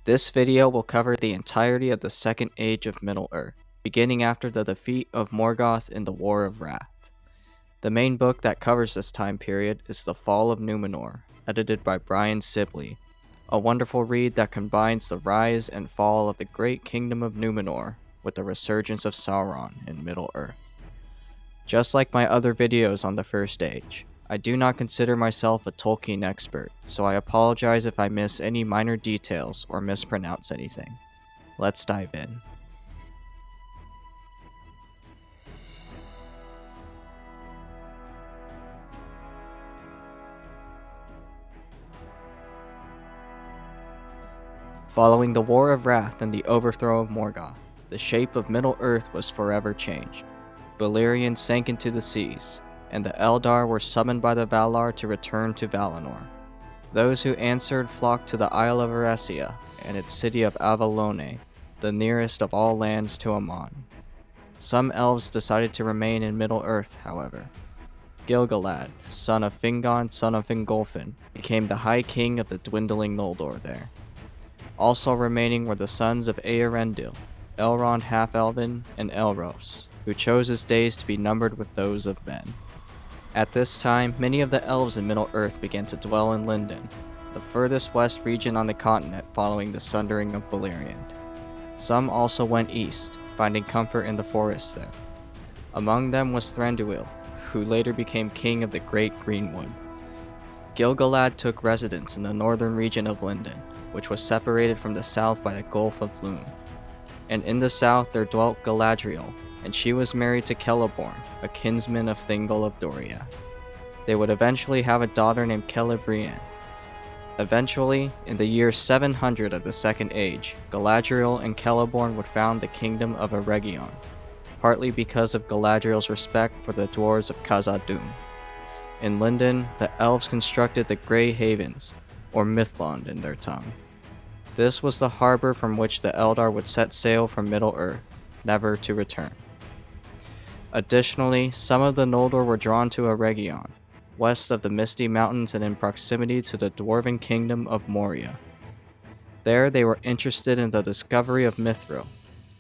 This video will cover the entirety of the Second Age of Middle-earth, beginning after the defeat of Morgoth in the War of Wrath. The main book that covers this time period is The Fall of Numenor, edited by Brian Sibley, a wonderful read that combines the rise and fall of the great kingdom of Numenor with the resurgence of Sauron in Middle-earth. Just like my other videos on the First Age, I do not consider myself a Tolkien expert, so I apologize if I miss any minor details or mispronounce anything. Let's dive in. Following the War of Wrath and the overthrow of Morgoth, the shape of Middle-earth was forever changed. Beleriand sank into the seas, and the Eldar were summoned by the Valar to return to Valinor. Those who answered flocked to the Isle of Eresia and its city of Avalone, the nearest of all lands to Aman. Some elves decided to remain in Middle-earth, however. Gil-galad, son of Fingon, son of Fingolfin, became the High King of the dwindling Noldor there. Also remaining were the sons of Eärendil, Elrond Half-Elven, and Elros, who chose his days to be numbered with those of men. At this time, many of the elves in Middle-earth began to dwell in Lindon, the furthest west region on the continent following the sundering of Beleriand. Some also went east, finding comfort in the forests there. Among them was Thranduil, who later became king of the Great Greenwood. Gil-galad took residence in the northern region of Lindon, which was separated from the south by the Gulf of Lune. And in the south there dwelt Galadriel, and she was married to Celeborn, a kinsman of Thingol of Doria. They would eventually have a daughter named Celebrian. Eventually, in the year 700 of the Second Age, Galadriel and Celeborn would found the kingdom of Eregion, partly because of Galadriel's respect for the dwarves of Khazad-dûm. In Lindon, the elves constructed the Grey Havens, or Mithlond in their tongue. This was the harbor from which the Eldar would set sail from Middle-earth, never to return. Additionally, some of the Noldor were drawn to Eregion, west of the Misty Mountains and in proximity to the dwarven kingdom of Moria. There they were interested in the discovery of Mithril,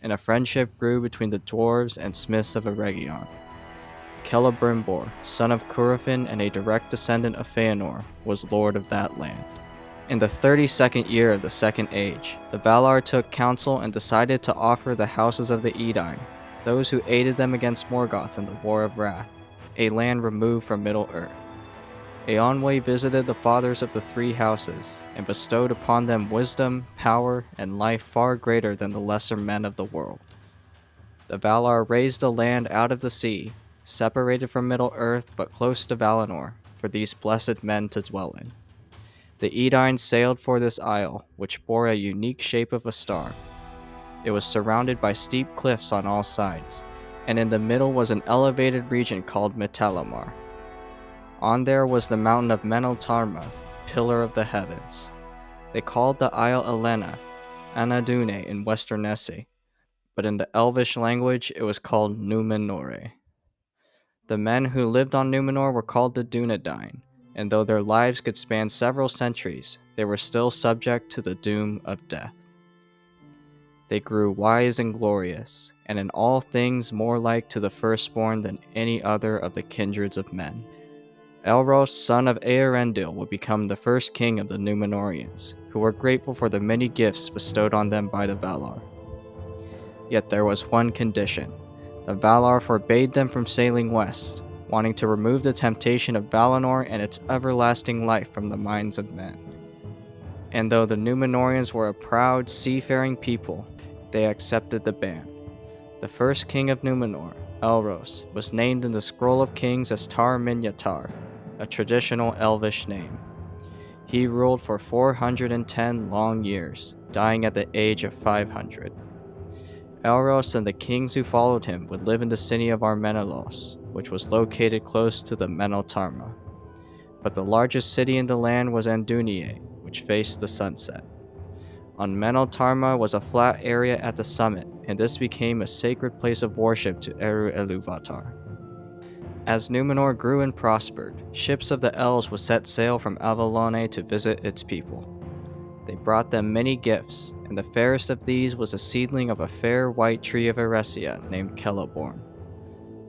and a friendship grew between the dwarves and smiths of Eregion. Celebrimbor, son of Curufin and a direct descendant of Feanor, was lord of that land. In the 32nd year of the Second Age, the Valar took counsel and decided to offer the houses of the Edain, those who aided them against Morgoth in the War of Wrath, a land removed from Middle-earth. Eonwë visited the fathers of the three houses, and bestowed upon them wisdom, power, and life far greater than the lesser men of the world. The Valar raised a land out of the sea, separated from Middle-earth but close to Valinor, for these blessed men to dwell in. The Edain sailed for this isle, which bore a unique shape of a star. It was surrounded by steep cliffs on all sides, and in the middle was an elevated region called Mitalamar. On there was the mountain of Meneltarma, pillar of the heavens. They called the isle Elena, Anadune in Western Esse, but in the Elvish language it was called Numenore. The men who lived on Numenor were called the Dunedain, and though their lives could span several centuries, they were still subject to the doom of death. They grew wise and glorious, and in all things more like to the firstborn than any other of the kindreds of men. Elros, son of Eärendil, would become the first king of the Numenoreans, who were grateful for the many gifts bestowed on them by the Valar. Yet there was one condition. The Valar forbade them from sailing west, wanting to remove the temptation of Valinor and its everlasting life from the minds of men. And though the Numenoreans were a proud, seafaring people, they accepted the ban. The first king of Numenor, Elros, was named in the Scroll of Kings as Tar-Minyatar, a traditional Elvish name. He ruled for 410 long years, dying at the age of 500. Elros and the kings who followed him would live in the city of Armenelos, which was located close to the Meneltarma. But the largest city in the land was Andúnië, which faced the sunset. On Meneltarma was a flat area at the summit, and this became a sacred place of worship to Eru-Ilúvatar. As Numenor grew and prospered, ships of the elves would set sail from Avalone to visit its people. They brought them many gifts, and the fairest of these was a seedling of a fair white tree of Eresia named Celeborn.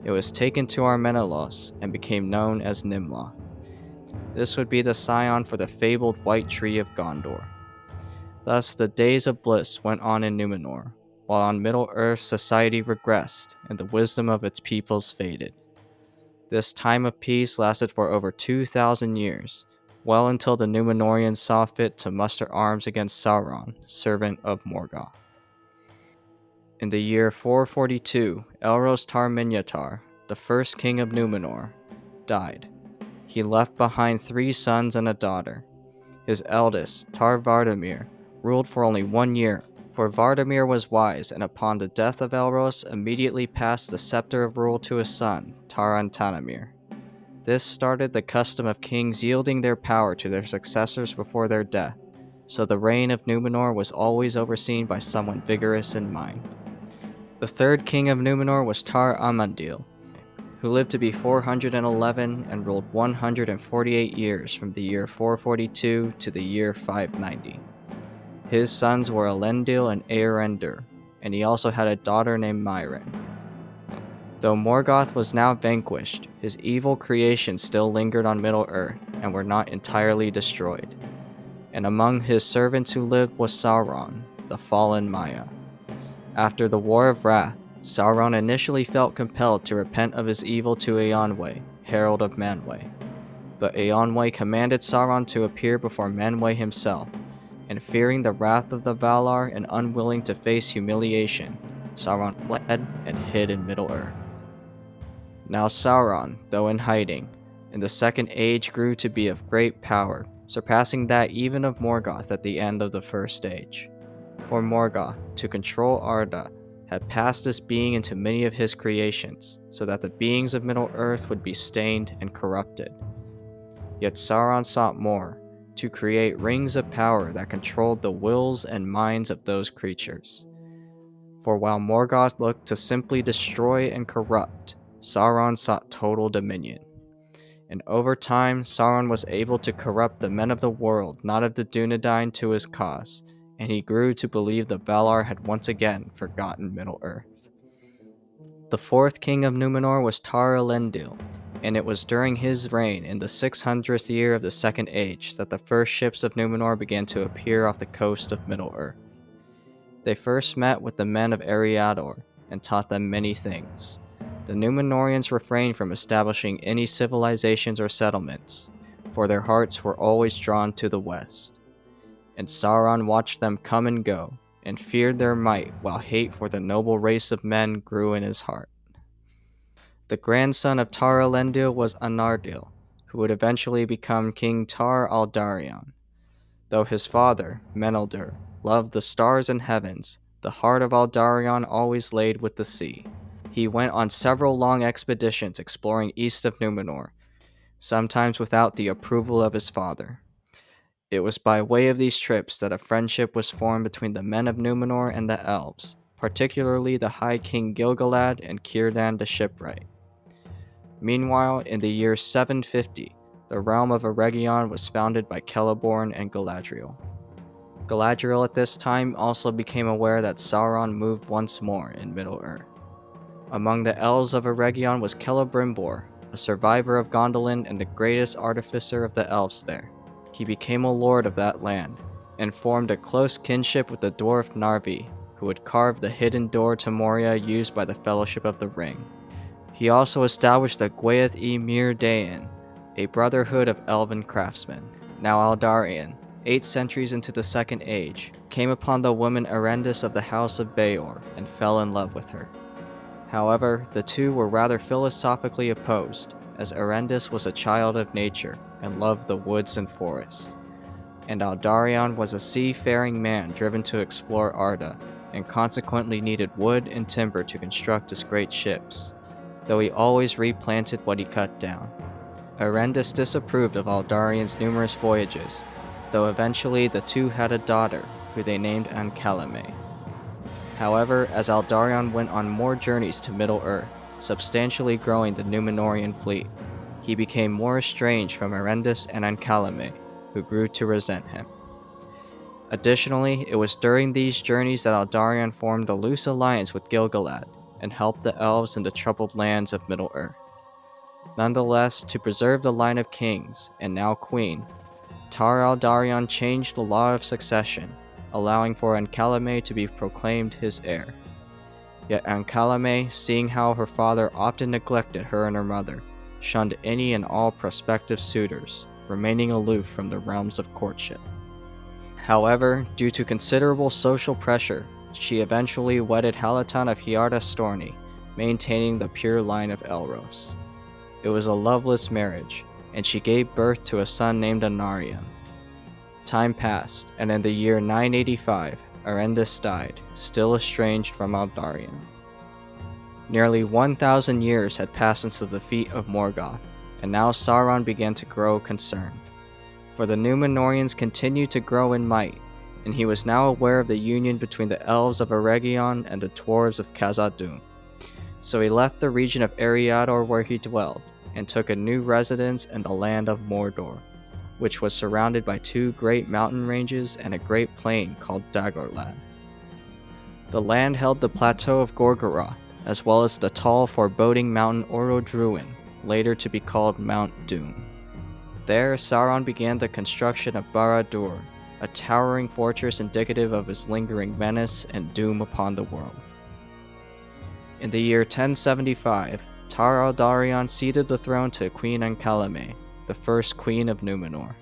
It was taken to Armenelos and became known as Nimloth. This would be the scion for the fabled white tree of Gondor. Thus the days of bliss went on in Numenor, while on Middle-earth society regressed and the wisdom of its peoples faded. This time of peace lasted for over 2,000 years, well until the Numenoreans saw fit to muster arms against Sauron, servant of Morgoth. In the year 442, Elros Tar-Minyatar, the first king of Numenor, died. He left behind 3 sons and a daughter. His eldest, Tar-Vardamir, ruled for only 1 year, for Vardamir was wise, and upon the death of Elros immediately passed the scepter of rule to his son, Tar-Antanamir. This started the custom of kings yielding their power to their successors before their death, so the reign of Numenor was always overseen by someone vigorous in mind. The third king of Numenor was Tar-Amandil, who lived to be 411 and ruled 148 years from the year 442 to the year 590. His sons were Elendil and Eärendil, and he also had a daughter named Mairen. Though Morgoth was now vanquished, his evil creations still lingered on Middle-earth and were not entirely destroyed. And among his servants who lived was Sauron, the fallen Maya. After the War of Wrath, Sauron initially felt compelled to repent of his evil to Eönwë, herald of Manwë. But Eönwë commanded Sauron to appear before Manwë himself, and fearing the wrath of the Valar and unwilling to face humiliation, Sauron fled and hid in Middle-earth. Now Sauron, though in hiding, in the Second Age grew to be of great power, surpassing that even of Morgoth at the end of the First Age. For Morgoth, to control Arda, had passed his being into many of his creations, so that the beings of Middle-earth would be stained and corrupted. Yet Sauron sought more, to create rings of power that controlled the wills and minds of those creatures. For while Morgoth looked to simply destroy and corrupt, Sauron sought total dominion. And over time, Sauron was able to corrupt the men of the world, not of the Dunedain, to his cause, and he grew to believe the Valar had once again forgotten Middle-earth. The fourth king of Numenor was Tar-Elendil, and it was during his reign in the 600th year of the Second Age that the first ships of Numenor began to appear off the coast of Middle-earth. They first met with the men of Eriador and taught them many things. The Numenorians refrained from establishing any civilizations or settlements, for their hearts were always drawn to the west. And Sauron watched them come and go, and feared their might, while hate for the noble race of men grew in his heart. The grandson of Tar-Elendil was Anardil, who would eventually become King Tar-Aldarion. Though his father, Meneldur, loved the stars and heavens, the heart of Aldarion always laid with the sea. He went on several long expeditions exploring east of Numenor, sometimes without the approval of his father. It was by way of these trips that a friendship was formed between the men of Numenor and the elves, particularly the High King Gil-galad and Círdan the Shipwright. Meanwhile, in the year 750, the realm of Eregion was founded by Celeborn and Galadriel. Galadriel at this time also became aware that Sauron moved once more in Middle-earth. Among the elves of Eregion was Celebrimbor, a survivor of Gondolin and the greatest artificer of the elves there. He became a lord of that land, and formed a close kinship with the dwarf Narvi, who had carved the hidden door to Moria used by the Fellowship of the Ring. He also established the Gwaith-y-Mir Dain, a brotherhood of elven craftsmen. Now Aldarion, 8 centuries into the Second Age, came upon the woman Erendis of the House of Beor and fell in love with her. However, the two were rather philosophically opposed, as Erendis was a child of nature and loved the woods and forests, and Aldarion was a seafaring man driven to explore Arda, and consequently needed wood and timber to construct his great ships, though he always replanted what he cut down. Erendis disapproved of Aldarion's numerous voyages, though eventually the two had a daughter, who they named Ancalame. However, as Aldarion went on more journeys to Middle-earth, substantially growing the Numenorian fleet, he became more estranged from Erendis and Ancalame, who grew to resent him. Additionally, it was during these journeys that Eldarion formed a loose alliance with Gil-galad and helped the elves in the troubled lands of Middle-earth. Nonetheless, to preserve the line of kings, and now queen, Tar Eldarion changed the law of succession, allowing for Ancalame to be proclaimed his heir. Yet Ancalame, seeing how her father often neglected her and her mother, shunned any and all prospective suitors, remaining aloof from the realms of courtship. However, due to considerable social pressure, she eventually wedded Halatan of Hiarda Storni, maintaining the pure line of Elros. It was a loveless marriage, and she gave birth to a son named Anarion. Time passed, and in the year 985, Arendis died, still estranged from Eldarion. Nearly 1,000 years had passed since the defeat of Morgoth, and now Sauron began to grow concerned. For the Numenorians continued to grow in might, and he was now aware of the union between the elves of Eregion and the dwarves of Khazad-dûm. So he left the region of Eriador where he dwelled, and took a new residence in the land of Mordor, which was surrounded by two great mountain ranges and a great plain called Dagorlad. The land held the plateau of Gorgoroth, as well as the tall, foreboding mountain Orodruin, later to be called Mount Doom. There, Sauron began the construction of Barad-dûr, a towering fortress indicative of his lingering menace and doom upon the world. In the year 1075, Tar Eldarion ceded the throne to Queen Ancalame, the first queen of Numenor.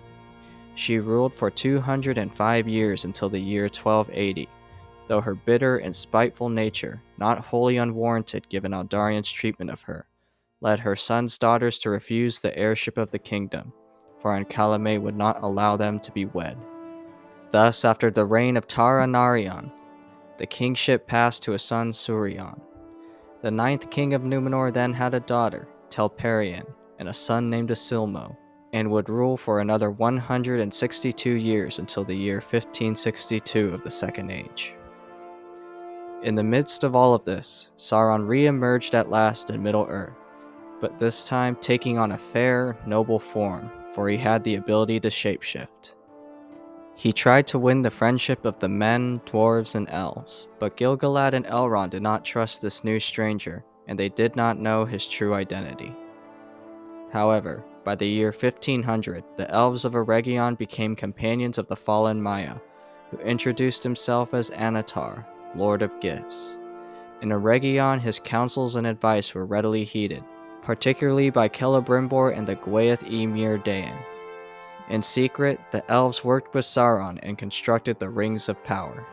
She ruled for 205 years until the year 1280, though her bitter and spiteful nature, not wholly unwarranted given Eldarion's treatment of her, led her son's daughters to refuse the heirship of the kingdom, for Ancalame would not allow them to be wed. Thus, after the reign of Tar Anarion, the kingship passed to his son Surion. The ninth king of Numenor then had a daughter, Telperion, and a son named Asilmo, and would rule for another 162 years until the year 1562 of the Second Age. In the midst of all of this, Sauron re-emerged at last in Middle-earth, but this time taking on a fair, noble form, for he had the ability to shapeshift. He tried to win the friendship of the men, dwarves, and elves, but Gil-galad and Elrond did not trust this new stranger, and they did not know his true identity. However, by the year 1500, the elves of Eregion became companions of the fallen Maya, who introduced himself as Anatar, Lord of Gifts. In Eregion, his counsels and advice were readily heeded, particularly by Celebrimbor and the Gwaith Ymir Dain. In secret, the elves worked with Sauron and constructed the Rings of Power.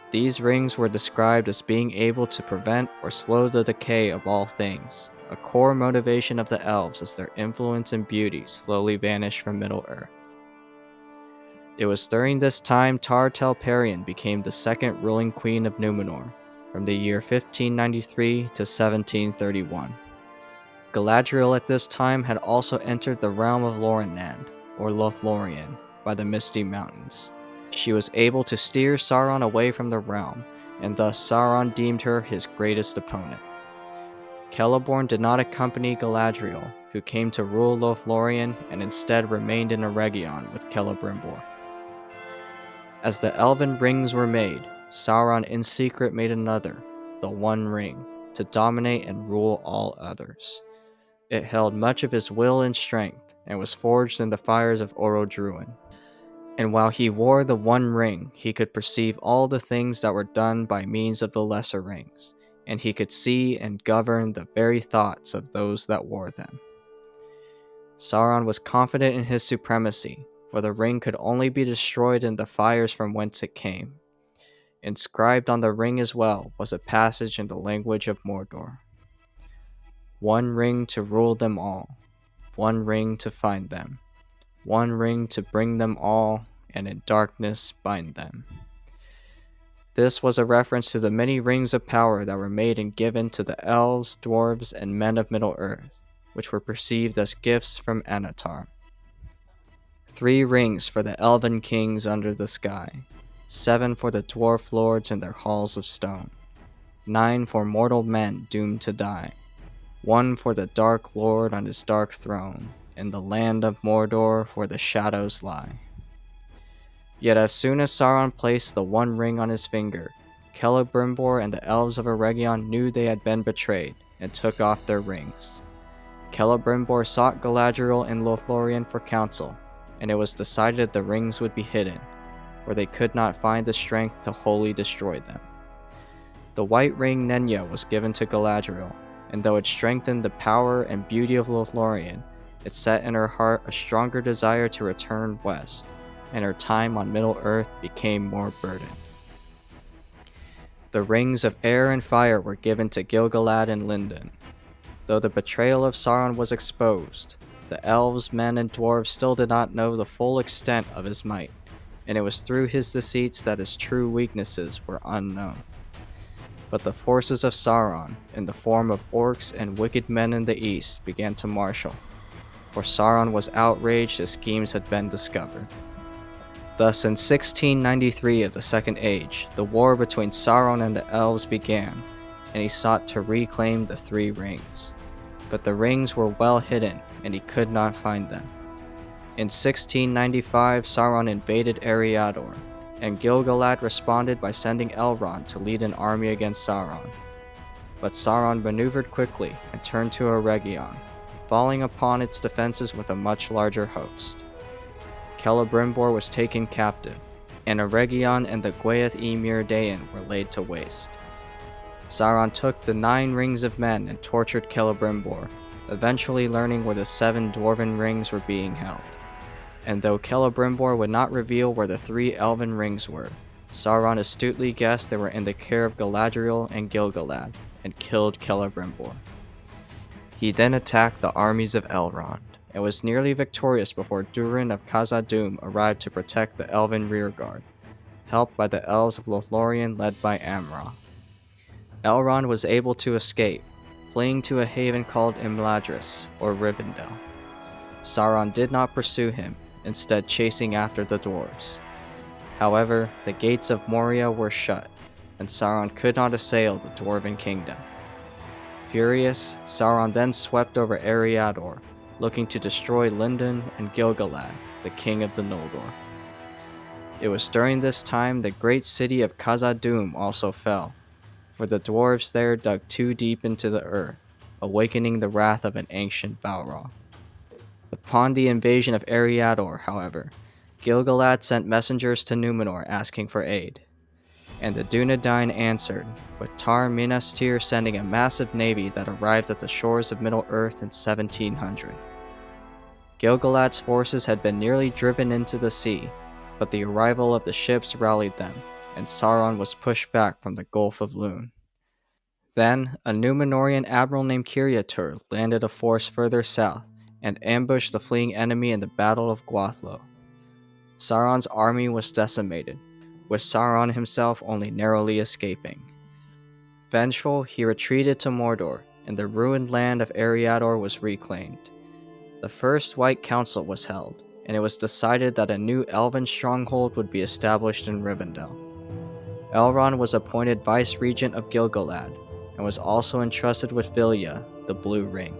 These rings were described as being able to prevent or slow the decay of all things, a core motivation of the elves as their influence and beauty slowly vanished from Middle-earth. It was during this time Tar Telperion became the second ruling queen of Numenor, from the year 1593 to 1731. Galadriel at this time had also entered the realm of Lorinand, or Lothlorien, by the Misty Mountains. She was able to steer Sauron away from the realm, and thus Sauron deemed her his greatest opponent. Celeborn did not accompany Galadriel, who came to rule Lothlorien and instead remained in Eregion with Celebrimbor. As the elven rings were made, Sauron in secret made another, the One Ring, to dominate and rule all others. It held much of his will and strength, and was forged in the fires of Orodruin. And while he wore the One Ring, he could perceive all the things that were done by means of the lesser rings, and he could see and govern the very thoughts of those that wore them. Sauron was confident in his supremacy, for the ring could only be destroyed in the fires from whence it came. Inscribed on the ring as well was a passage in the language of Mordor. One ring to rule them all, one ring to find them, one ring to bring them all, and in darkness bind them. This was a reference to the many rings of power that were made and given to the elves, dwarves, and men of Middle-earth, which were perceived as gifts from Anatar. 3 rings for the elven kings under the sky, 7 for the dwarf lords in their halls of stone, 9 for mortal men doomed to die, 1 for the Dark Lord on his dark throne, in the land of Mordor where the shadows lie. Yet as soon as Sauron placed the one ring on his finger, Celebrimbor and the elves of Eregion knew they had been betrayed and took off their rings. Celebrimbor sought Galadriel and Lothlorien for counsel, and it was decided the rings would be hidden, where they could not find the strength to wholly destroy them. The white ring Nenya was given to Galadriel, and though it strengthened the power and beauty of Lothlorien, it set in her heart a stronger desire to return west, and her time on Middle-earth became more burdened. The rings of air and fire were given to Gil-galad and Lindon. Though the betrayal of Sauron was exposed, the elves, men, and dwarves still did not know the full extent of his might, and it was through his deceits that his true weaknesses were unknown. But the forces of Sauron, in the form of orcs and wicked men in the east, began to marshal, for Sauron was outraged his schemes had been discovered. Thus, in 1693 of the Second Age, the war between Sauron and the elves began, and he sought to reclaim the three rings. But the rings were well hidden, and he could not find them. In 1695, Sauron invaded Eriador, and Gil-galad responded by sending Elrond to lead an army against Sauron. But Sauron maneuvered quickly and turned to Eregion, falling upon its defenses with a much larger host. Celebrimbor was taken captive, and Eregion and the Gwaith Ymir Dain were laid to waste. Sauron took the 9 rings of men and tortured Celebrimbor, eventually learning where the 7 dwarven rings were being held. And though Celebrimbor would not reveal where the 3 elven rings were, Sauron astutely guessed they were in the care of Galadriel and Gil-galad, and killed Celebrimbor. He then attacked the armies of Elrond, and was nearly victorious before Durin of Khazad-dûm arrived to protect the elven rearguard, helped by the elves of Lothlorien led by Amrah. Elrond was able to escape, fleeing to a haven called Imladris, or Rivendell. Sauron did not pursue him, instead chasing after the dwarves. However, the gates of Moria were shut, and Sauron could not assail the dwarven kingdom. Furious, Sauron then swept over Eriador, looking to destroy Lindon and Gil-galad, the king of the Noldor. It was during this time the great city of Khazad-dûm also fell, for the dwarves there dug too deep into the earth, awakening the wrath of an ancient Balrog. Upon the invasion of Eriador, however, Gil-galad sent messengers to Numenor asking for aid, and the Dunedain answered, with Tar Minastir sending a massive navy that arrived at the shores of Middle-earth in 1700. Gil-galad's forces had been nearly driven into the sea, but the arrival of the ships rallied them, and Sauron was pushed back from the Gulf of Lune. Then, a Numenorian admiral named Kiriatur landed a force further south, and ambushed the fleeing enemy in the Battle of Gwathlo. Sauron's army was decimated, with Sauron himself only narrowly escaping. Vengeful, he retreated to Mordor, and the ruined land of Eriador was reclaimed. The first White Council was held, and it was decided that a new elven stronghold would be established in Rivendell. Elrond was appointed vice-regent of Gil-galad, and was also entrusted with Vilya, the Blue Ring.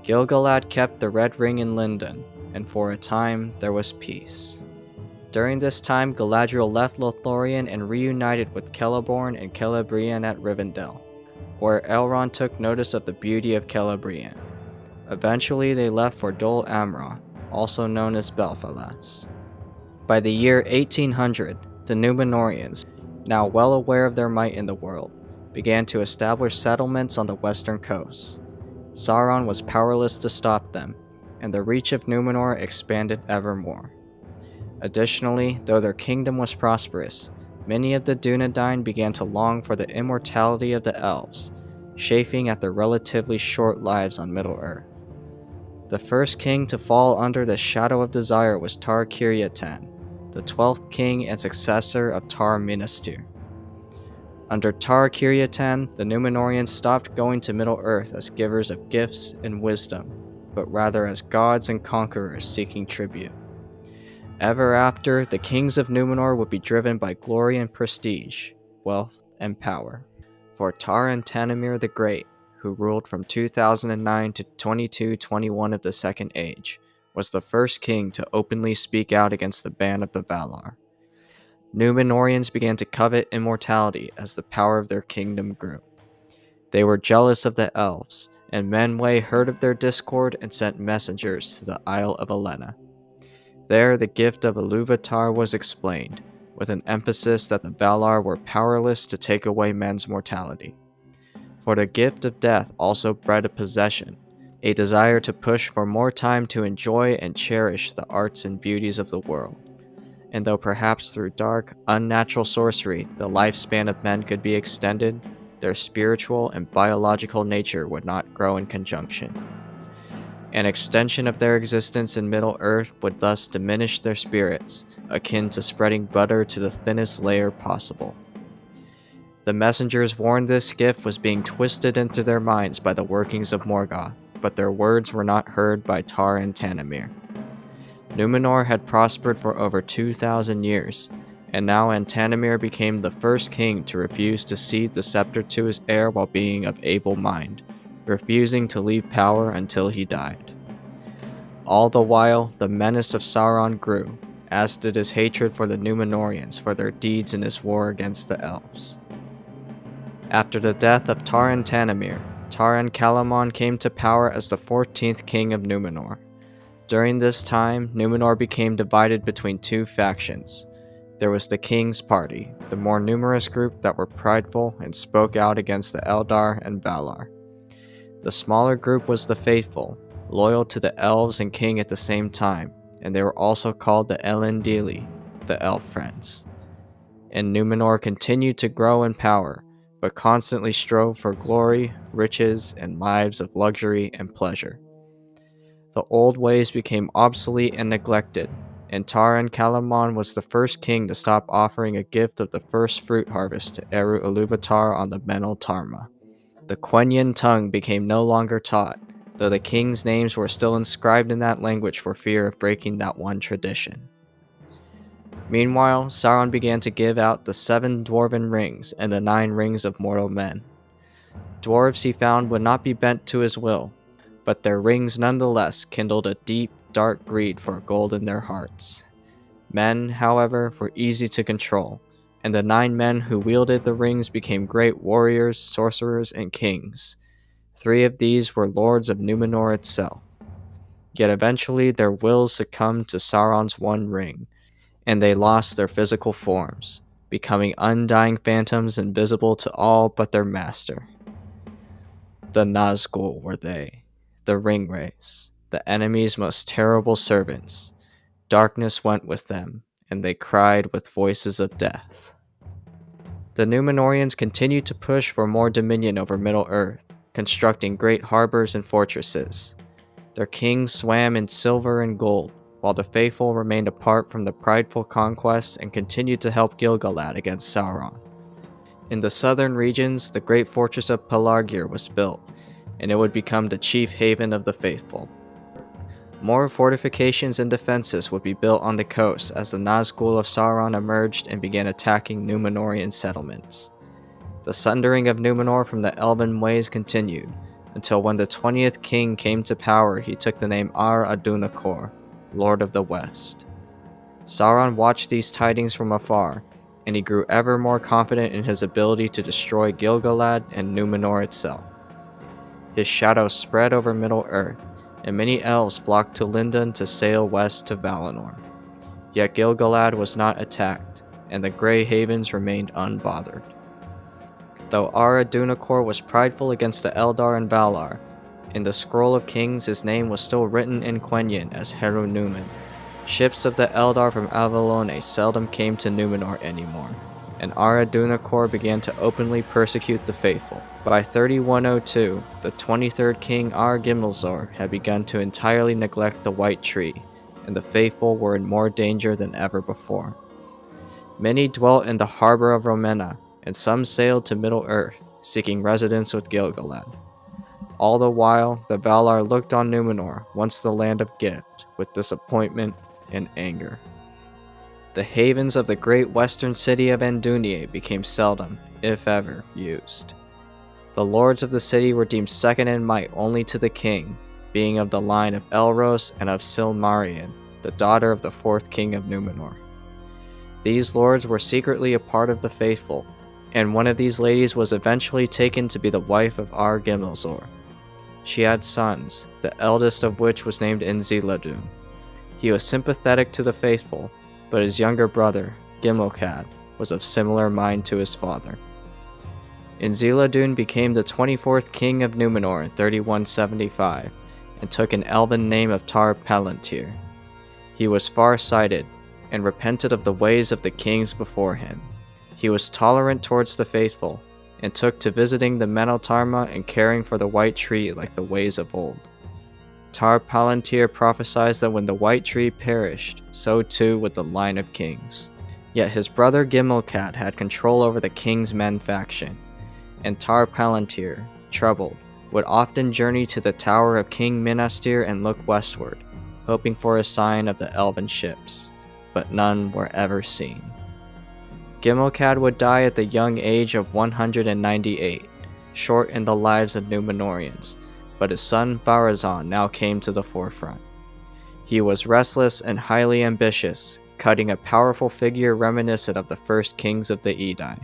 Gil-galad kept the Red Ring in Lindon, and for a time there was peace. During this time, Galadriel left Lothlorien and reunited with Celeborn and Celebrian at Rivendell, where Elrond took notice of the beauty of Celebrian. Eventually, they left for Dol Amroth, also known as Belfalas. By the year 1800, the Numenoreans, now well aware of their might in the world, began to establish settlements on the western coast. Sauron was powerless to stop them, and the reach of Numenor expanded ever more. Additionally, though their kingdom was prosperous, many of the Dunedain began to long for the immortality of the elves, chafing at their relatively short lives on Middle-earth. The first king to fall under the shadow of desire was Tar Kiriatan, the 12th king and successor of Tar Minastir. Under Tar Kiriatan, the Numenorians stopped going to Middle-earth as givers of gifts and wisdom, but rather as gods and conquerors seeking tribute. Ever after, the kings of Numenor would be driven by glory and prestige, wealth and power. For Taran Tanimir the Great, who ruled from 2009 to 2221 of the Second Age, was the first king to openly speak out against the ban of the Valar. Numenoreans began to covet immortality as the power of their kingdom grew. They were jealous of the elves, and Manwë heard of their discord and sent messengers to the Isle of Elena. There, the gift of Ilúvatar was explained, with an emphasis that the Valar were powerless to take away men's mortality. For the gift of death also bred a possession, a desire to push for more time to enjoy and cherish the arts and beauties of the world. And though perhaps through dark, unnatural sorcery the lifespan of men could be extended, their spiritual and biological nature would not grow in conjunction. An extension of their existence in Middle-earth would thus diminish their spirits, akin to spreading butter to the thinnest layer possible. The messengers warned this gift was being twisted into their minds by the workings of Morgoth, but their words were not heard by Tar and Tanamir. Numenor had prospered for over 2,000 years, and now Antanamir became the first king to refuse to cede the scepter to his heir while being of able mind, refusing to leave power until he died. All the while, the menace of Sauron grew, as did his hatred for the Numenoreans for their deeds in his war against the elves. After the death of Taran Tanamir, Taran Calamon came to power as the 14th king of Numenor. During this time, Numenor became divided between two factions. There was the King's Party, the more numerous group that were prideful and spoke out against the Eldar and Valar. The smaller group was the Faithful, loyal to the elves and king at the same time, and they were also called the Elendili, the Elf Friends. And Numenor continued to grow in power, but constantly strove for glory, riches, and lives of luxury and pleasure. The old ways became obsolete and neglected, and Taran Calamon was the first king to stop offering a gift of the first fruit harvest to Eru Ilúvatar on the Menel Tarma. The Quenya tongue became no longer taught, though the kings' names were still inscribed in that language for fear of breaking that one tradition. Meanwhile, Sauron began to give out the 7 dwarven rings and the 9 rings of mortal men. Dwarves he found would not be bent to his will, but their rings nonetheless kindled a deep, dark greed for gold in their hearts. Men, however, were easy to control, and the 9 men who wielded the rings became great warriors, sorcerers, and kings. 3 of these were lords of Numenor itself. Yet eventually their wills succumbed to Sauron's one ring, and they lost their physical forms, becoming undying phantoms invisible to all but their master. The Nazgul were they, the Ringwraiths, the enemy's most terrible servants. Darkness went with them, and they cried with voices of death. The Numenoreans continued to push for more dominion over Middle-earth, constructing great harbors and fortresses. Their kings swam in silver and gold, while the faithful remained apart from the prideful conquests and continued to help Gil-galad against Sauron. In the southern regions, the great fortress of Pelargir was built, and it would become the chief haven of the faithful. More fortifications and defenses would be built on the coast as the Nazgul of Sauron emerged and began attacking Numenorian settlements. The sundering of Numenor from the elven ways continued, until when the 20th king came to power he took the name Ar-Adunakor, Lord of the West. Sauron watched these tidings from afar, and he grew ever more confident in his ability to destroy Gil-galad and Numenor itself. His shadow spread over Middle-earth, and many elves flocked to Lindon to sail west to Valinor. Yet Gil-galad was not attacked, and the Grey Havens remained unbothered. Though Ar-Adunakor was prideful against the Eldar and Valar, in the Scroll of Kings his name was still written in Quenya as Heru Numen. Ships of the Eldar from Avalone seldom came to Numenor anymore, and Ar-Adunakor began to openly persecute the faithful. By 3102, the 23rd king Ar-Gimmelzor had begun to entirely neglect the White Tree, and the faithful were in more danger than ever before. Many dwelt in the harbor of Romena, and some sailed to Middle-earth, seeking residence with Gil-galad. All the while, the Valar looked on Numenor, once the land of gift, with disappointment and anger. The havens of the great western city of Andúnië became seldom, if ever, used. The lords of the city were deemed second in might only to the king, being of the line of Elros and of Silmarien, the daughter of the fourth king of Numenor. These lords were secretly a part of the faithful, and one of these ladies was eventually taken to be the wife of Ar-Gimmelzor. She had sons, the eldest of which was named Inziladun. He was sympathetic to the faithful, but his younger brother, Gimmelcad, was of similar mind to his father. Inziladun became the 24th king of Numenor in 3175, and took an elven name of Tar Palantir. He was far-sighted, and repented of the ways of the kings before him. He was tolerant towards the faithful, and took to visiting the Meneltarma and caring for the White Tree like the ways of old. Tar Palantir prophesied that when the White Tree perished, so too would the line of kings. Yet his brother Gimmelcad had control over the King's Men faction, and Tar Palantir, troubled, would often journey to the tower of King Minastir and look westward, hoping for a sign of the elven ships, but none were ever seen. Gimmelcad would die at the young age of 198, short in the lives of Numenoreans, but his son Pharazôn now came to the forefront. He was restless and highly ambitious, cutting a powerful figure reminiscent of the first kings of the Edai.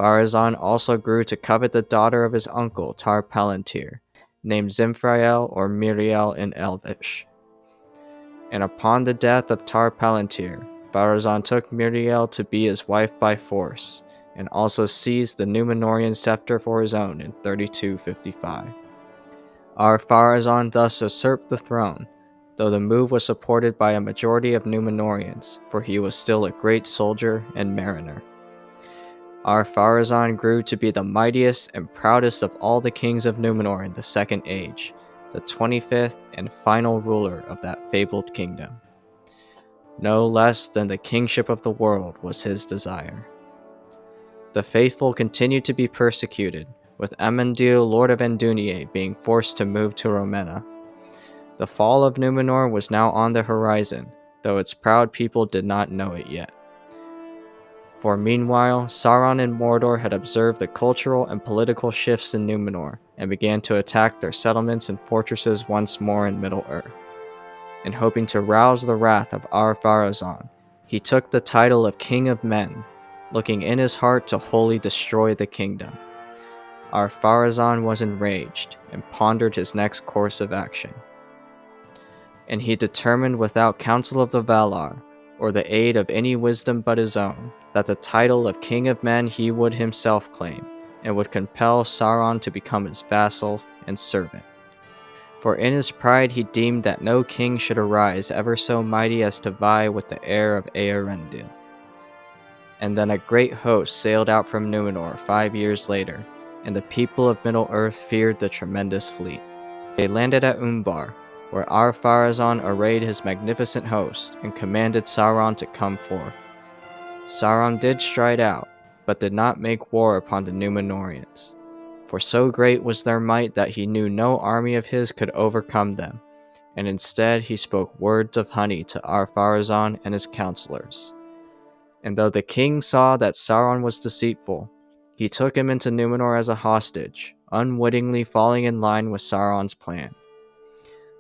Pharazôn also grew to covet the daughter of his uncle Tar Palantir, named Zimphrael or Miriel in Elvish. And upon the death of Tar Palantir, Pharazôn took Miriel to be his wife by force, and also seized the Numenorian scepter for his own in 3255. Pharazôn thus usurped the throne, though the move was supported by a majority of Numenorians, for he was still a great soldier and mariner. Pharazôn grew to be the mightiest and proudest of all the kings of Numenor in the Second Age, the 25th and final ruler of that fabled kingdom. No less than the kingship of the world was his desire. The faithful continued to be persecuted, with Amandil, Lord of Endunier, being forced to move to Romena. The fall of Numenor was now on the horizon, though its proud people did not know it yet. For meanwhile, Sauron and Mordor had observed the cultural and political shifts in Numenor, and began to attack their settlements and fortresses once more in Middle-earth. And hoping to rouse the wrath of Pharazôn, he took the title of King of Men, looking in his heart to wholly destroy the kingdom. Pharazôn was enraged, and pondered his next course of action. And he determined without counsel of the Valar, or the aid of any wisdom but his own, that the title of King of Men he would himself claim, and would compel Sauron to become his vassal and servant. For in his pride he deemed that no king should arise ever so mighty as to vie with the heir of Eärendil. And then a great host sailed out from Numenor 5 years later, and the people of Middle-earth feared the tremendous fleet. They landed at Umbar, where Pharazôn arrayed his magnificent host, and commanded Sauron to come forth. Sauron did stride out, but did not make war upon the Numenoreans. For so great was their might that he knew no army of his could overcome them, and instead he spoke words of honey to Pharazôn and his counselors. And though the king saw that Sauron was deceitful, he took him into Numenor as a hostage, unwittingly falling in line with Sauron's plan.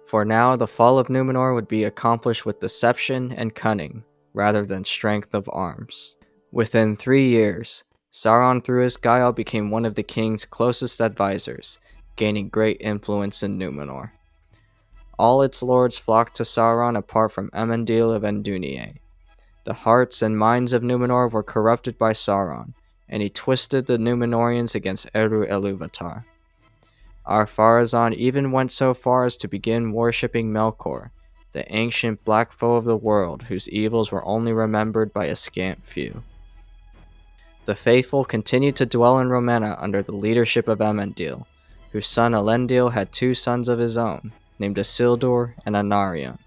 For now the fall of Numenor would be accomplished with deception and cunning, rather than strength of arms. Within 3 years, Sauron through his guile became one of the king's closest advisors, gaining great influence in Numenor. All its lords flocked to Sauron apart from Amandil of Endunier. The hearts and minds of Numenor were corrupted by Sauron, and he twisted the Numenorians against Eru Ilúvatar. Pharazôn even went so far as to begin worshipping Melkor, the ancient black foe of the world whose evils were only remembered by a scant few. The faithful continued to dwell in Romena under the leadership of Amandil, whose son Elendil had 2 sons of his own, named Isildur and Anarion.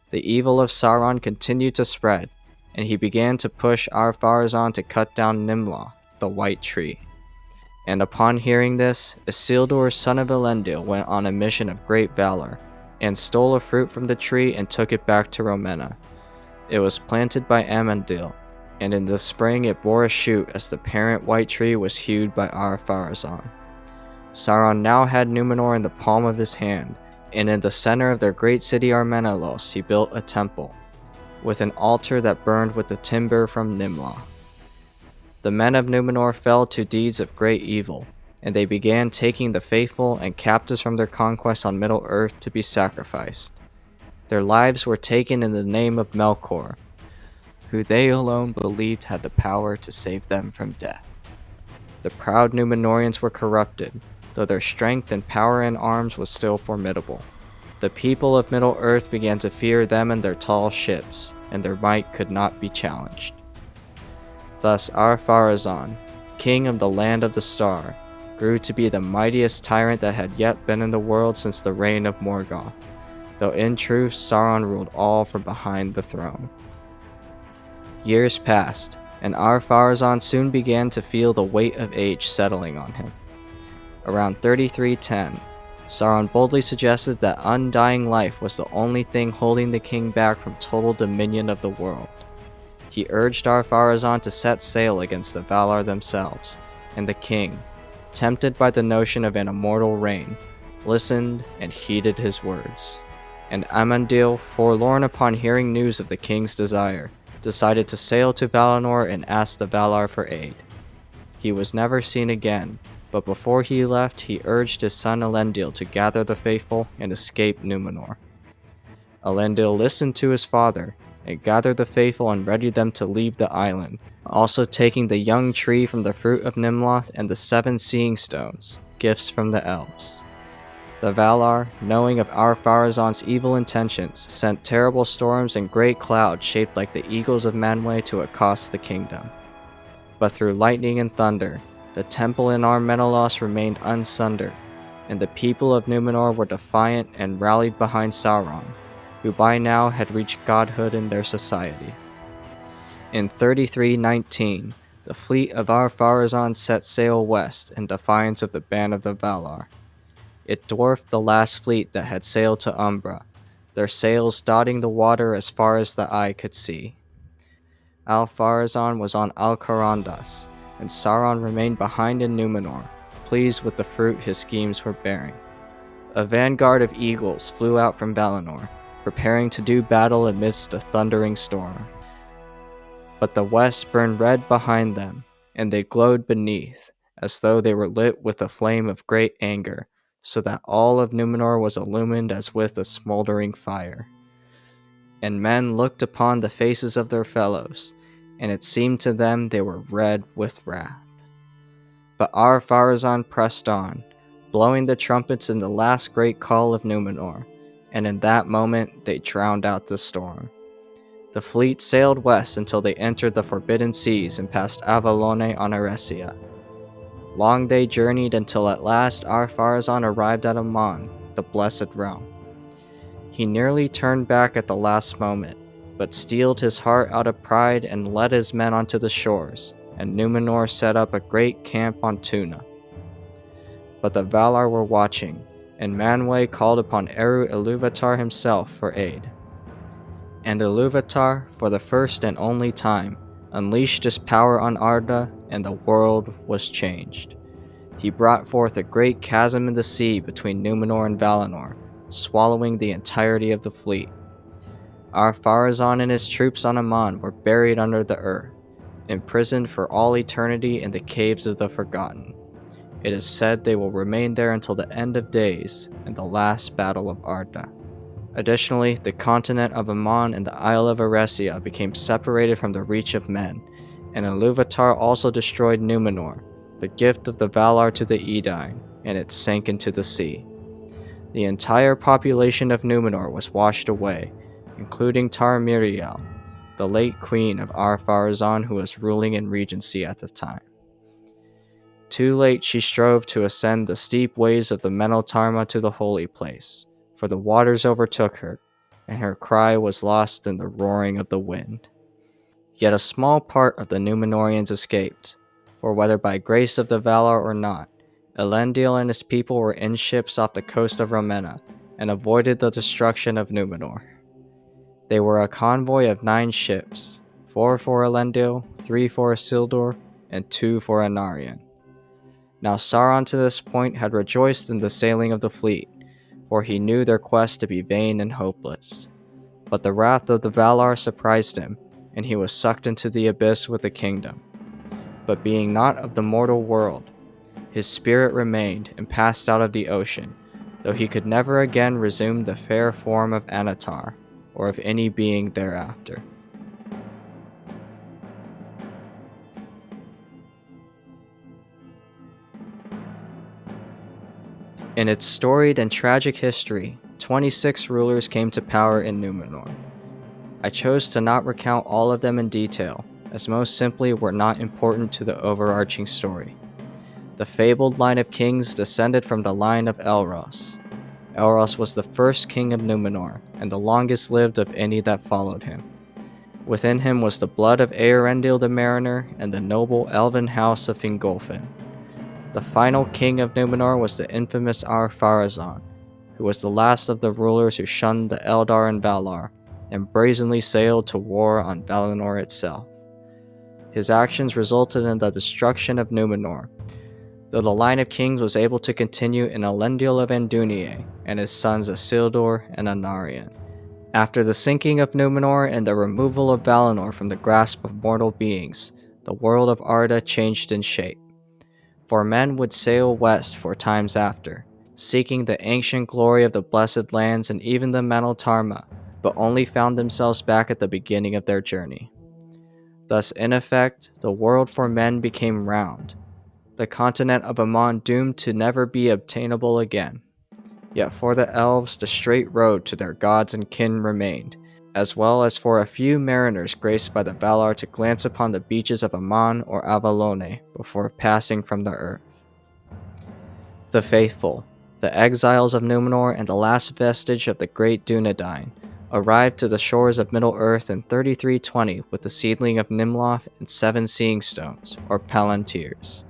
The evil of Sauron continued to spread, and he began to push Pharazôn to cut down Nimloth, the White Tree. And upon hearing this, Isildur, son of Elendil, went on a mission of great valor, and stole a fruit from the tree and took it back to Romena. It was planted by Amandil, and in the spring it bore a shoot as the parent White Tree was hewed by Pharazôn. Sauron now had Numenor in the palm of his hand, and in the center of their great city Armenelos he built a temple, with an altar that burned with the timber from Nimla. The men of Numenor fell to deeds of great evil, and they began taking the faithful and captives from their conquests on Middle-earth to be sacrificed. Their lives were taken in the name of Melkor, who they alone believed had the power to save them from death. The proud Numenorians were corrupted, though their strength and power in arms was still formidable. The people of Middle-earth began to fear them and their tall ships, and their might could not be challenged. Thus Ar-Pharazôn, king of the Land of the Star, grew to be the mightiest tyrant that had yet been in the world since the reign of Morgoth, though in truth Sauron ruled all from behind the throne. Years passed, and Ar-Pharazôn soon began to feel the weight of age settling on him. Around 3310, Sauron boldly suggested that undying life was the only thing holding the king back from total dominion of the world. He urged Ar-Pharazôn to set sail against the Valar themselves, and the king, tempted by the notion of an immortal reign, listened and heeded his words. And Amandil, forlorn upon hearing news of the king's desire, decided to sail to Valinor and ask the Valar for aid. He was never seen again, but before he left he urged his son Elendil to gather the faithful and escape Numenor. Elendil listened to his father, and gathered the faithful and readied them to leave the island, also taking the young tree from the fruit of Nimloth and the 7 seeing stones, gifts from the elves. The Valar, knowing of Ar-Pharazôn's evil intentions, sent terrible storms and great clouds shaped like the eagles of Manwë to accost the kingdom. But through lightning and thunder, the temple in Ar-Menelaos remained unsundered, and the people of Numenor were defiant and rallied behind Sauron, who by now had reached godhood in their society. In 3319, the fleet of Ar-Pharazôn set sail west in defiance of the ban of the Valar. It dwarfed the last fleet that had sailed to Umbra, their sails dotting the water as far as the eye could see. Ar-Pharazôn was on Alcarandas, and Sauron remained behind in Numenor, pleased with the fruit his schemes were bearing. A vanguard of eagles flew out from Valinor, preparing to do battle amidst a thundering storm. But the west burned red behind them, and they glowed beneath, as though they were lit with a flame of great anger, so that all of Numenor was illumined as with a smoldering fire. And men looked upon the faces of their fellows, and it seemed to them they were red with wrath. But Ar-Pharazôn pressed on, blowing the trumpets in the last great call of Numenor, and in that moment they drowned out the storm. The fleet sailed west until they entered the Forbidden Seas and passed Avalone on Eresia. Long they journeyed until at last Ar-Pharazôn arrived at Aman, the Blessed Realm. He nearly turned back at the last moment, but steeled his heart out of pride and led his men onto the shores, and Numenor set up a great camp on Tuna. But the Valar were watching, and Manwë called upon Eru Ilúvatar himself for aid. And Ilúvatar, for the first and only time, unleashed his power on Arda, and the world was changed. He brought forth a great chasm in the sea between Numenor and Valinor, swallowing the entirety of the fleet. Ar-Pharazôn and his troops on Aman were buried under the earth, imprisoned for all eternity in the caves of the Forgotten. It is said they will remain there until the end of days and the last battle of Arda. Additionally, the continent of Aman and the Isle of Eresia became separated from the reach of men, and Ilúvatar also destroyed Numenor, the gift of the Valar to the Edain, and it sank into the sea. The entire population of Numenor was washed away, including Tar-Miriel, the late queen of Ar-Pharazôn who was ruling in regency at the time. Too late she strove to ascend the steep ways of the Meneltarma to the holy place, for the waters overtook her, and her cry was lost in the roaring of the wind. Yet a small part of the Numenorians escaped, for whether by grace of the Valar or not, Elendil and his people were in ships off the coast of Ramenna, and avoided the destruction of Numenor. They were a convoy of 9 ships, 4 for Elendil, 3 for Isildur, and 2 for Anarion. Now Sauron to this point had rejoiced in the sailing of the fleet, for he knew their quest to be vain and hopeless. But the wrath of the Valar surprised him, and he was sucked into the abyss with the kingdom. But being not of the mortal world, his spirit remained and passed out of the ocean, though he could never again resume the fair form of Anatar, or of any being thereafter. In its storied and tragic history, 26 rulers came to power in Numenor. I chose to not recount all of them in detail, as most simply were not important to the overarching story. The fabled line of kings descended from the line of Elros. Elros was the first king of Numenor, and the longest lived of any that followed him. Within him was the blood of Eärendil the Mariner and the noble elven house of Fingolfin. The final king of Numenor was the infamous Ar-Pharazôn, who was the last of the rulers who shunned the Eldar and Valar, and brazenly sailed to war on Valinor itself. His actions resulted in the destruction of Numenor, though the line of kings was able to continue in Elendil of Andúnië and his sons Isildur and Anarion. After the sinking of Numenor and the removal of Valinor from the grasp of mortal beings, the world of Arda changed in shape. For men would sail west for times after, seeking the ancient glory of the Blessed Lands and even the Manaltarma, but only found themselves back at the beginning of their journey. Thus, in effect, the world for men became round, the continent of Aman doomed to never be obtainable again. Yet for the elves, the straight road to their gods and kin remained, as well as for a few mariners graced by the Valar to glance upon the beaches of Aman or Avalone before passing from the earth. The faithful, the exiles of Numenor and the last vestige of the great Dunedain, arrived to the shores of Middle-earth in 3320 with the seedling of Nimloth and 7 seeing stones, or Palantirs.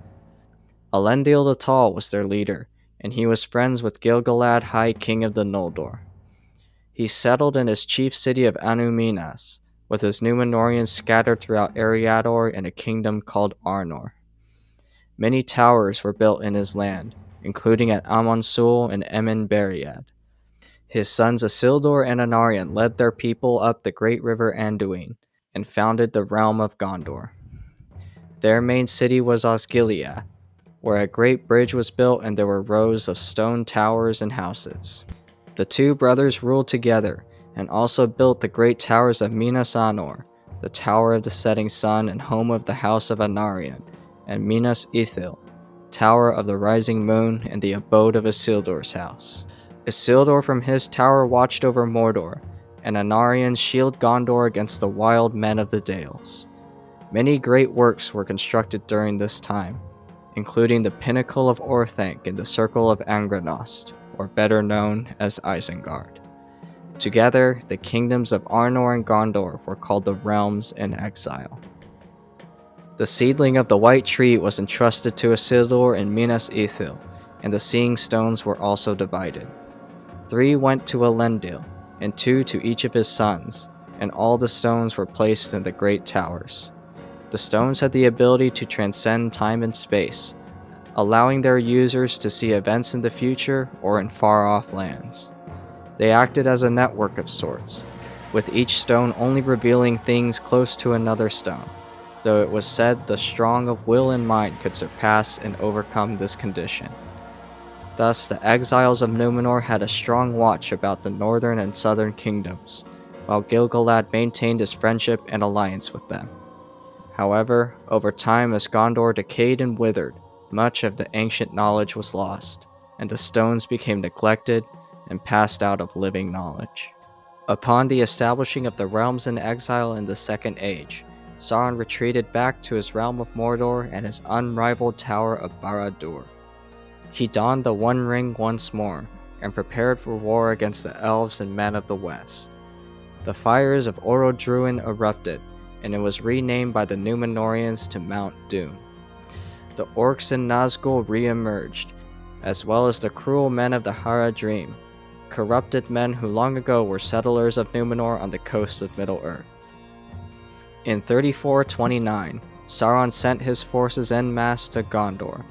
Elendil the Tall was their leader, and he was friends with Gil-galad, High King of the Noldor. He settled in his chief city of Anu Minas, with his Numenorians scattered throughout Eriador and a kingdom called Arnor. Many towers were built in his land, including at Amonsul and Emen-Beriad. His sons Isildur and Anarion led their people up the great river Anduin, and founded the realm of Gondor. Their main city was Osgiliath, where a great bridge was built and there were rows of stone towers and houses. The two brothers ruled together, and also built the great towers of Minas Anor, the Tower of the Setting Sun and home of the House of Anarion, and Minas Ithil, Tower of the Rising Moon and the abode of Isildur's house. Isildur from his tower watched over Mordor, and Anarion shielded Gondor against the wild men of the Dales. Many great works were constructed during this time, including the Pinnacle of Orthanc and the Circle of Angranost, or better known as Isengard. Together, the kingdoms of Arnor and Gondor were called the Realms in Exile. The seedling of the White Tree was entrusted to Isildur in Minas Ithil, and the Seeing Stones were also divided. 3 went to Elendil, and 2 to each of his sons, and all the stones were placed in the great towers. The stones had the ability to transcend time and space, allowing their users to see events in the future or in far-off lands. They acted as a network of sorts, with each stone only revealing things close to another stone, though it was said the strong of will and mind could surpass and overcome this condition. Thus, the exiles of Numenor had a strong watch about the northern and southern kingdoms, while Gil-galad maintained his friendship and alliance with them. However, over time as Gondor decayed and withered, much of the ancient knowledge was lost, and the stones became neglected and passed out of living knowledge. Upon the establishing of the realms in exile in the Second Age, Sauron retreated back to his realm of Mordor and his unrivaled tower of Barad-dûr. He donned the One Ring once more, and prepared for war against the elves and men of the West. The fires of Orodruin erupted, and it was renamed by the Numenoreans to Mount Doom. The orcs in Nazgul re-emerged, as well as the cruel men of the Haradrim, corrupted men who long ago were settlers of Numenor on the coast of Middle-earth. In 3429, Sauron sent his forces en masse to Gondor.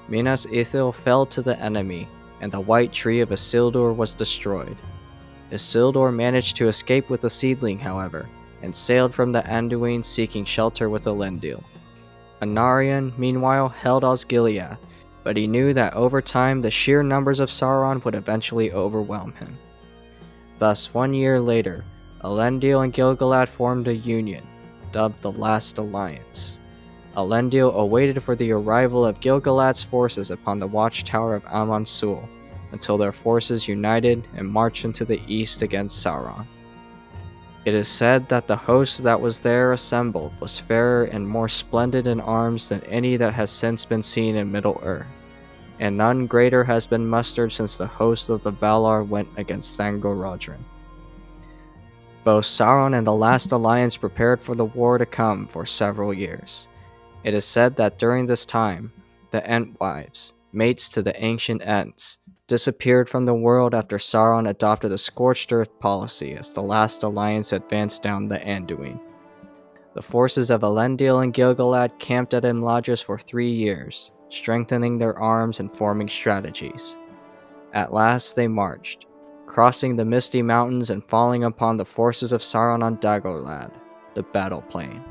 Minas Ithil fell to the enemy, and the White Tree of Isildur was destroyed. Isildur managed to escape with the seedling, however, and sailed from the Anduin seeking shelter with Elendil. Anarion, meanwhile, held Osgiliath, but he knew that over time the sheer numbers of Sauron would eventually overwhelm him. Thus, 1 year later, Elendil and Gil-galad formed a union, dubbed the Last Alliance. Elendil awaited for the arrival of Gil-galad's forces upon the watchtower of Amon-Sul, until their forces united and marched into the east against Sauron. It is said that the host that was there assembled was fairer and more splendid in arms than any that has since been seen in Middle-earth, and none greater has been mustered since the host of the Valar went against Thangorodrim. Both Sauron and the Last Alliance prepared for the war to come for several years. It is said that during this time, the Entwives, mates to the ancient Ents, disappeared from the world after Sauron adopted a scorched earth policy as the Last Alliance advanced down the Anduin. The forces of Elendil and Gil-galad camped at Imladris for 3 years, strengthening their arms and forming strategies. At last they marched, crossing the misty mountains and falling upon the forces of Sauron on Dagorlad, the battle plain.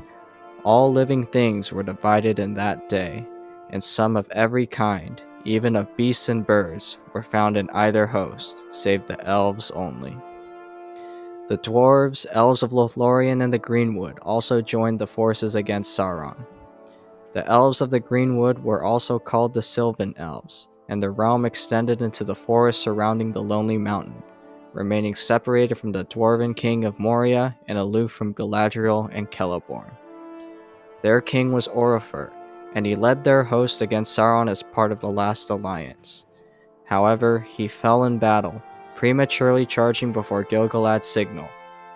All living things were divided in that day, and some of every kind, even of beasts and birds, were found in either host, save the elves only. The dwarves, elves of Lothlorien, and the Greenwood also joined the forces against Sauron. The elves of the Greenwood were also called the Sylvan Elves, and their realm extended into the forest surrounding the Lonely Mountain, remaining separated from the Dwarven King of Moria and aloof from Galadriel and Celeborn. Their king was Orifer, and he led their host against Sauron as part of the Last Alliance. However, he fell in battle, prematurely charging before Gil-galad's signal,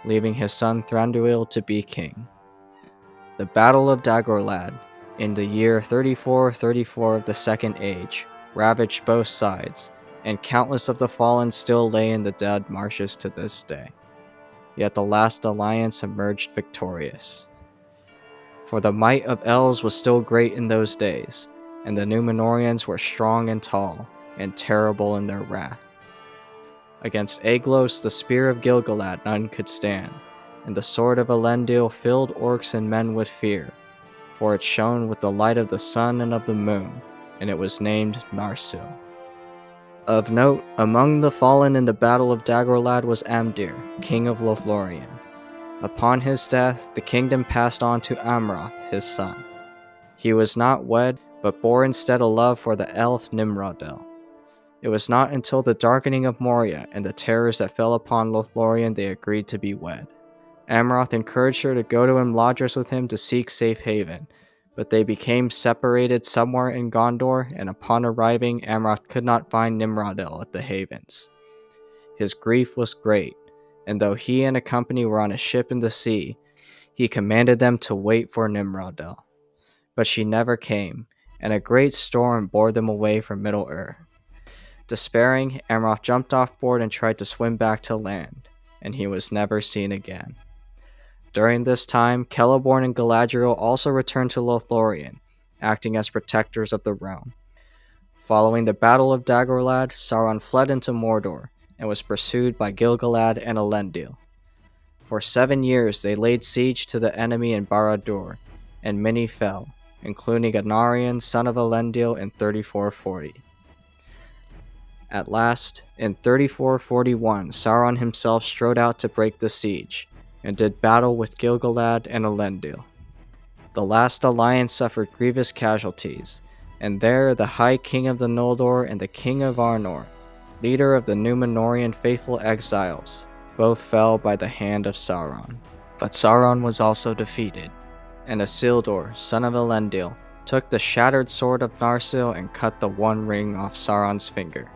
leaving his son Thranduil to be king. The Battle of Dagorlad, in the year 3434 of the Second Age, ravaged both sides, and countless of the fallen still lay in the dead marshes to this day. Yet the Last Alliance emerged victorious. For the might of elves was still great in those days, and the Numenorians were strong and tall, and terrible in their wrath. Against Aeglos, the spear of Gil-galad none could stand, and the sword of Elendil filled orcs and men with fear, for it shone with the light of the sun and of the moon, and it was named Narsil. Of note, among the fallen in the Battle of Dagorlad was Amdir, king of Lothlorien. Upon his death, the kingdom passed on to Amroth, his son. He was not wed, but bore instead a love for the elf Nimrodel. It was not until the darkening of Moria and the terrors that fell upon Lothlorien they agreed to be wed. Amroth encouraged her to go to Imladris with him to seek safe haven, but they became separated somewhere in Gondor, and upon arriving, Amroth could not find Nimrodel at the havens. His grief was great, and though he and a company were on a ship in the sea, he commanded them to wait for Nimrodel. But she never came, and a great storm bore them away from Middle-earth. Despairing, Amroth jumped off board and tried to swim back to land, and he was never seen again. During this time, Celeborn and Galadriel also returned to Lothlorien, acting as protectors of the realm. Following the Battle of Dagorlad, Sauron fled into Mordor, and was pursued by Gil-galad and Elendil. For 7 years they laid siege to the enemy in Barad-dûr, and many fell, including Anarion, son of Elendil, in 3440. At last, in 3441, Sauron himself strode out to break the siege, and did battle with Gil-galad and Elendil. The Last Alliance suffered grievous casualties, and there the High King of the Noldor and the King of Arnor, leader of the Numenorian faithful Exiles, both fell by the hand of Sauron. But Sauron was also defeated, and Isildur, son of Elendil, took the shattered sword of Narsil and cut the one ring off Sauron's finger.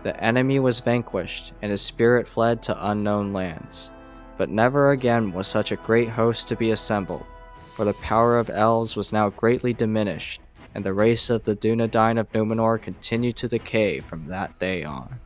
The enemy was vanquished, and his spirit fled to unknown lands. But never again was such a great host to be assembled, for the power of elves was now greatly diminished, and the race of the Dunedain of Numenor continued to decay from that day on.